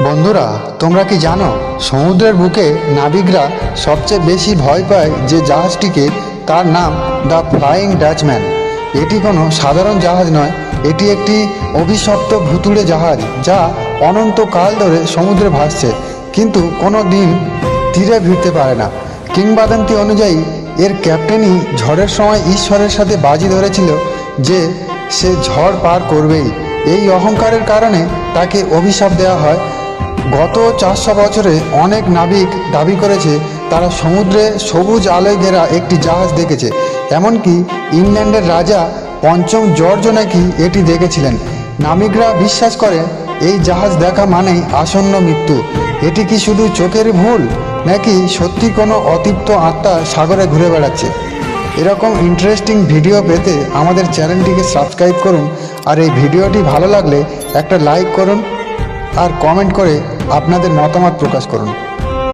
বন্ধুরা, তোমরা কি জানো সমুদ্রের বুকে নাবিকরা সবচেয়ে বেশি ভয় পায় যে জাহাজটিকে? তার নাম দ্য ফ্লাইং ডাচম্যান। এটি কোনো সাধারণ জাহাজ নয়, এটি একটি অভিশপ্ত ভুতুড়ে জাহাজ যা অনন্তকাল ধরে সমুদ্রে ভাসছে কিন্তু কোনো দিন তীরে ভিড়তে পারে না। কিংবদন্তি অনুযায়ী এর ক্যাপ্টেনই ঝড়ের সময় ঈশ্বরের সাথে বাজি ধরেছিল যে সে ঝড় পার করবেই। এই অহংকারের কারণে তাকে অভিশাপ দেওয়া হয়। গত 400 বছরে অনেক নাবিক দাবি করেছে তারা সমুদ্রে সবুজ আলোয় ঘেরা একটি জাহাজ দেখেছে। এমনকি ইংল্যান্ডের রাজা পঞ্চম জর্জ নাকি এটি দেখেছিলেন। নাবিকরা বিশ্বাস করে এই জাহাজ দেখা মানেই আসন্ন মৃত্যু। এটি কি শুধু চোখের ভুল, নাকি সত্যি কোনো অতৃপ্ত আত্মা সাগরে ঘুরে বেড়াচ্ছে? এরকম ইন্টারেস্টিং ভিডিও পেতে আমাদের চ্যানেলটিকে সাবস্ক্রাইব করুন। আর এই ভিডিওটি ভালো লাগলে একটা লাইক করুন আর কমেন্ট করে আপনাদের মতামত প্রকাশ করুন।